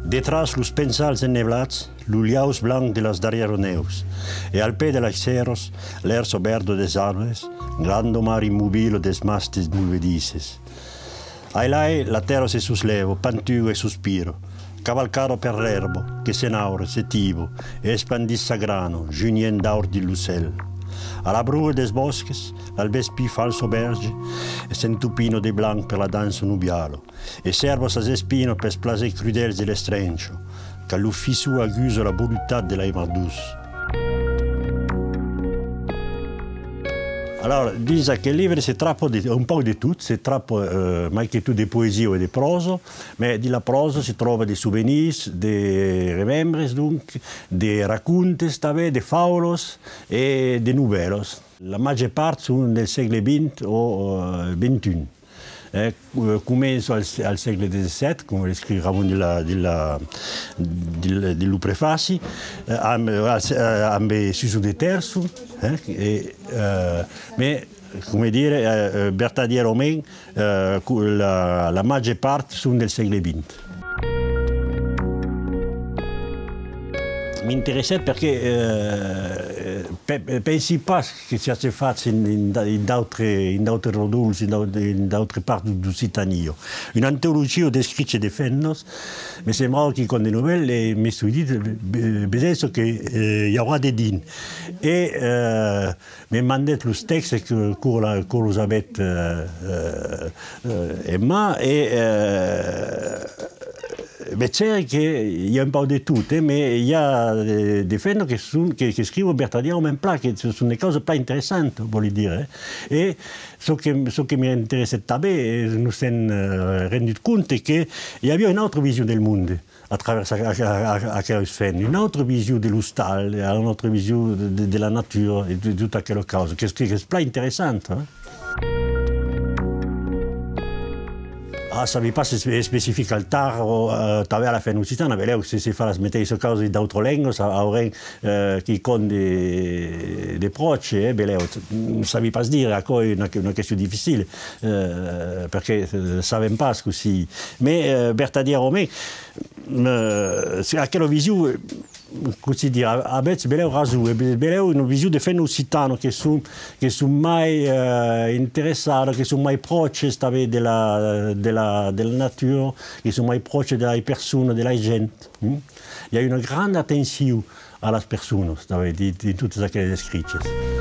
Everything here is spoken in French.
Detrás los pensals enneblats, l'uliaus blanc de las darrieroneus, e al pè de las ceros, l'erso verdo des arbres, grando mar immobile des mastes nuvedices. Ai lai la terra se suslevo, pantugo e sospiro, cavalcaro per l'erbo, che s'enaure, se tivo, e espandissa grano, junien d'aur di lucel. Alla brua des bosques, l'albespi falso berge, e s'entupino de blanc per la danza nubialo, e servo sa espino per splaser crudels de l'estrencio, che l'ufficio aguso la voluttà de la mardus. Alors, disons que le livre, c'est un peu de tout, c'est malgré tout des poésies et des proses, mais de la prose si trouve des souvenirs, des remembres, donc, des racontes, des faules et des nouvelles. La majeure part sont del segle XX o XXI. Comienzo al secolo XVII, come scrive Ramon di Prefaci, amb Suso de Terzo, mais, come dire, Bertadier Romain, la maggior parte sono del secolo XX. Mi interessait perché pensi pas che sia fatto in d'autres roduls, in d'autres parti d'Occitanie. Une anthologie de scritte de fennos, mais c'est moi qui compte des nouvelles et me suis dit, peut-être qu'il y aura des dînes. Et me mandat le texte que vous avez Emma mais c'est qu'il y a un peu de tout, mais il y a des faits qui écrivent Bertadier en même plat, qui sont des choses pas intéressantes, voulez dire. Et ce qui m'intéressait d'abord, nous nous sommes rendus compte qu'il y avait une autre vision du monde à travers aquelles faits, une autre vision de l'hostal, une autre vision de la nature et de toutes aquelles choses, qui est pas intéressante. Ah, sapevi pas se è specifica al tar o tavea la fenusitana, veleu se si fa la smettesse cose d'autres lengos, aurei chi con de proce, veleu, non sapevi pas dire, a quoi una question difficile, perché savem pas così. Mais Bertadier Romain, a quella visione, così dire, avete beleu rasu, beleu una visione di fenusitano che sono mai interessato, che sono mai proche della natura, che sono mai proche delle persone, della gente. Il y a une grande attenzione alle persone, di tutte quelle scritte.